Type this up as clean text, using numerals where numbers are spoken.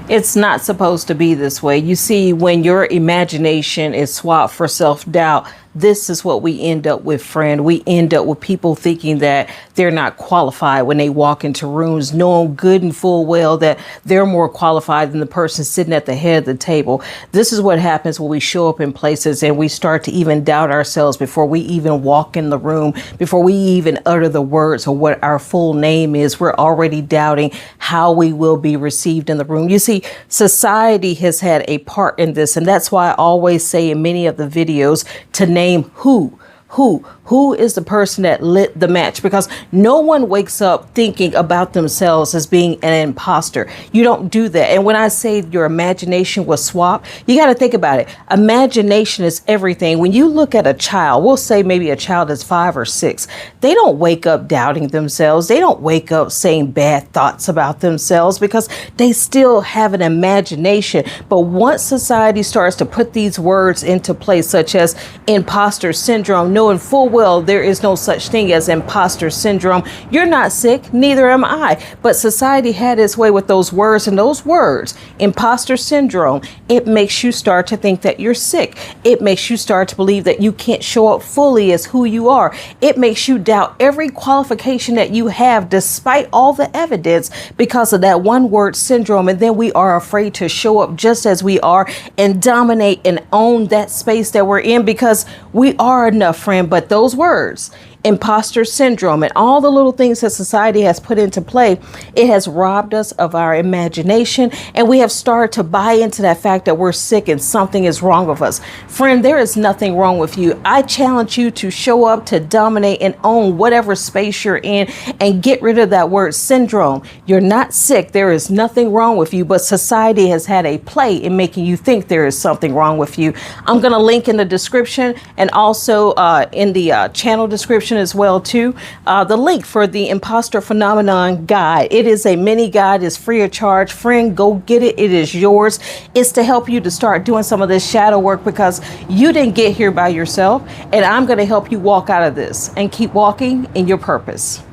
It's not supposed to be this way. You see, when your imagination is swapped for self-doubt, this is what we end up with, friend. We end up with people thinking that they're not qualified when they walk into rooms, knowing good and full well that they're more qualified than the person sitting at the head of the table. This is what happens when we show up in places and we start to even doubt ourselves before we even walk in the room, before we even utter the words or what our full name is. We're already doubting how we will be received in the room. You see, society has had a part in this, and that's why I always say in many of the videos to name who is the person that lit the match, because no one wakes up thinking about themselves as being an imposter. You don't do that. And when I say your imagination was swapped, you got to think about it. Imagination is everything. When you look at a child, we'll say maybe a child is 5 or 6, they don't wake up doubting themselves. They don't wake up saying bad thoughts about themselves because they still have an imagination. But once society starts to put these words into place, such as imposter syndrome, knowing full well there is no such thing as imposter syndrome. You're not sick, neither am I. But society had its way with those words, and those words, imposter syndrome, it makes you start to think that you're sick. It makes you start to believe that you can't show up fully as who you are. It makes you doubt every qualification that you have despite all the evidence because of that one word syndrome. And then we are afraid to show up just as we are and dominate and own that space that we're in because we are enough, friend. But those words, imposter syndrome, and all the little things that society has put into play, it has robbed us of our imagination, and we have started to buy into that fact that we're sick and something is wrong with us. Friend, there is nothing wrong with you. I challenge you to show up, to dominate and own whatever space you're in, and get rid of that word syndrome. You're not sick. There is nothing wrong with you, but society has had a play in making you think there is something wrong with you. I'm going to link in the description and also in the channel description as well too, the link for the Impostor Phenomenon guide. It is a mini guide. It's free of charge. Friend, go get it. It is yours. It's to help you to start doing some of this shadow work because you didn't get here by yourself, and I'm going to help you walk out of this and keep walking in your purpose.